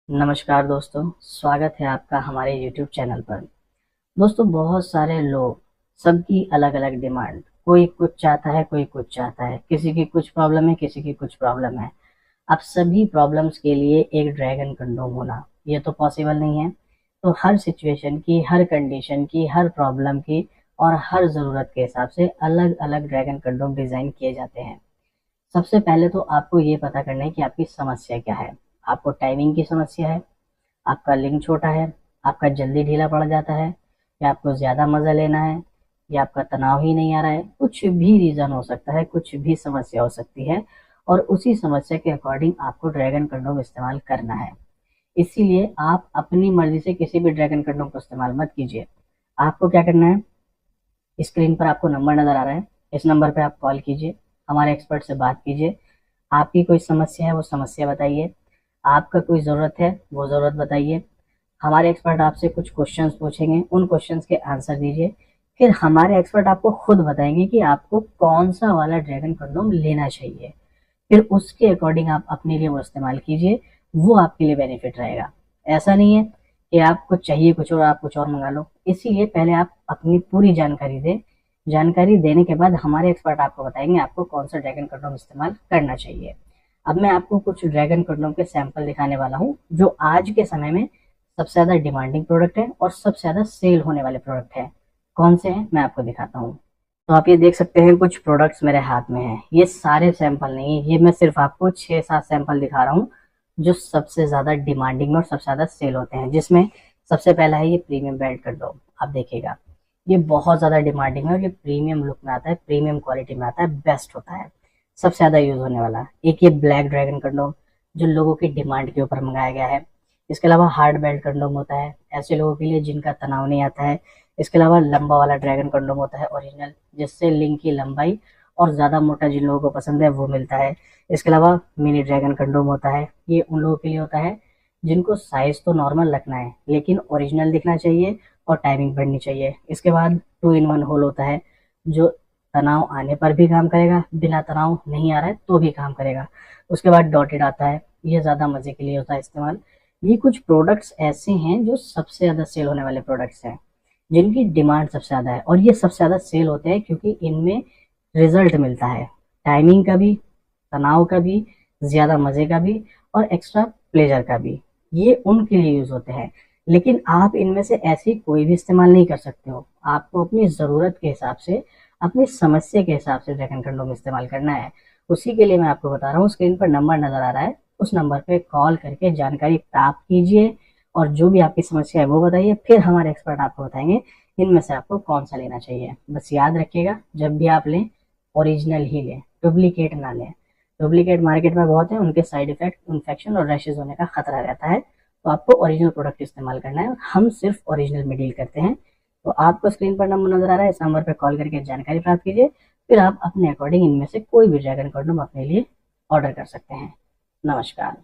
नमस्कार दोस्तों, स्वागत है आपका हमारे YouTube चैनल पर। दोस्तों, बहुत सारे लोग, सबकी अलग अलग डिमांड, कोई कुछ चाहता है, कोई कुछ चाहता है, किसी की कुछ प्रॉब्लम है, किसी की कुछ प्रॉब्लम है। अब सभी प्रॉब्लम्स के लिए एक ड्रैगन कंडोम होना ये तो पॉसिबल नहीं है। तो हर सिचुएशन की, हर कंडीशन की, हर प्रॉब्लम की और हर ज़रूरत के हिसाब से अलग अलग ड्रैगन कंडोम डिज़ाइन किए जाते हैं। सबसे पहले तो आपको ये पता करना है कि आपकी समस्या क्या है। आपको टाइमिंग की समस्या है, आपका लिंक छोटा है, आपका जल्दी ढीला पड़ जाता है, या आपको ज़्यादा मज़ा लेना है, या आपका तनाव ही नहीं आ रहा है। कुछ भी रीज़न हो सकता है, कुछ भी समस्या हो सकती है और उसी समस्या के अकॉर्डिंग आपको ड्रैगन कंडोम इस्तेमाल करना है। इसीलिए आप अपनी मर्जी से किसी भी ड्रैगन कंडोम को इस्तेमाल मत कीजिए। आपको क्या करना है, स्क्रीन पर आपको नंबर नज़र आ रहा है, इस नंबर पर आप कॉल कीजिए, हमारे एक्सपर्ट से बात कीजिए। आपकी कोई समस्या है वो समस्या बताइए, आपका कोई ज़रूरत है वो ज़रूरत बताइए। हमारे एक्सपर्ट आपसे कुछ क्वेश्चंस पूछेंगे, उन क्वेश्चंस के आंसर दीजिए। फिर हमारे एक्सपर्ट आपको खुद बताएंगे कि आपको कौन सा वाला ड्रैगन कंडोम लेना चाहिए। फिर उसके अकॉर्डिंग आप अपने लिए वो इस्तेमाल कीजिए, वो आपके लिए बेनिफिट रहेगा। ऐसा नहीं है कि आपको चाहिए कुछ और आप कुछ और मंगा लो। इसीलिए पहले आप अपनी पूरी जानकारी दें। जानकारी देने के बाद हमारे एक्सपर्ट आपको बताएंगे आपको कौन सा ड्रैगन कंडोम इस्तेमाल करना चाहिए। अब मैं आपको कुछ ड्रैगन कंडोम के सैंपल दिखाने वाला हूँ, जो आज के समय में सबसे ज़्यादा डिमांडिंग प्रोडक्ट है और सबसे ज़्यादा सेल होने वाले प्रोडक्ट है। कौन से हैं मैं आपको दिखाता हूँ। तो आप ये देख सकते हैं, कुछ प्रोडक्ट्स मेरे हाथ में हैं। ये सारे सैंपल नहीं है, ये मैं सिर्फ आपको 6-7 सैंपल दिखा रहा हूँ जो सबसे ज़्यादा डिमांडिंग में और सबसे ज़्यादा सेल होते हैं। जिसमें सबसे पहला है ये प्रीमियम बेल्ट कंडोम। आप देखिएगा, ये बहुत ज़्यादा डिमांडिंग है और ये प्रीमियम लुक में आता है, प्रीमियम क्वालिटी में आता है, बेस्ट होता है, सबसे ज़्यादा यूज़ होने वाला। एक ये ब्लैक ड्रैगन कंडोम जो लोगों की डिमांड के ऊपर मंगाया गया है। इसके अलावा हार्ड बेल्ट कंडोम होता है, ऐसे लोगों के लिए जिनका तनाव नहीं आता है। इसके अलावा लंबा वाला ड्रैगन कंडोम होता है ओरिजिनल, जिससे लिंक की लंबाई और ज़्यादा मोटा जिन लोगों को पसंद है वो मिलता है। इसके अलावा मिनी ड्रैगन कंडोम होता है, ये उन लोगों के लिए होता है जिनको साइज़ तो नॉर्मल रखना है लेकिन ओरिजिनल दिखना चाहिए और टाइमिंग बढ़नी चाहिए। इसके बाद 2-in-1 होल होता है, जो तनाव आने पर भी काम करेगा, बिना तनाव नहीं आ रहा है तो भी काम करेगा। उसके बाद डॉटेड आता है, ये ज़्यादा मज़े के लिए होता है इस्तेमाल। ये कुछ प्रोडक्ट्स ऐसे हैं जो सबसे ज़्यादा सेल होने वाले प्रोडक्ट्स हैं, जिनकी डिमांड सबसे ज़्यादा है और ये सबसे ज़्यादा सेल होते हैं क्योंकि इनमें रिजल्ट मिलता है, टाइमिंग का भी, तनाव का भी, ज़्यादा मज़े का भी और एक्स्ट्रा प्लेजर का भी। ये उनके लिए यूज़ होते हैं। लेकिन आप इनमें से ऐसी कोई भी इस्तेमाल नहीं कर सकते हो। आपको अपनी ज़रूरत के हिसाब से, अपनी समस्या के हिसाब से ड्रैगन कंडोम इस्तेमाल करना है। उसी के लिए मैं आपको बता रहा हूँ, स्क्रीन पर नंबर नज़र आ रहा है, उस नंबर पे कॉल करके जानकारी प्राप्त कीजिए और जो भी आपकी समस्या है वो बताइए। फिर हमारे एक्सपर्ट आपको बताएंगे इनमें से आपको कौन सा लेना चाहिए। बस याद रखिएगा, जब भी आप लें ओरिजिनल ही लें, डुप्लीकेट ना लें। डुप्लीकेट मार्केट में बहुत है, उनके साइड इफेक्ट, इन्फेक्शन और रैशेज होने का खतरा रहता है। तो आपको ओरिजिनल प्रोडक्ट इस्तेमाल करना है और हम सिर्फ ओरिजिनल में डील करते हैं। तो आपको स्क्रीन पर नंबर नजर आ रहा है, इस नंबर पर कॉल करके जानकारी प्राप्त कीजिए। फिर आप अपने अकॉर्डिंग इनमें से कोई भी ड्रैगन कंडोम अपने लिए ऑर्डर कर सकते हैं। नमस्कार।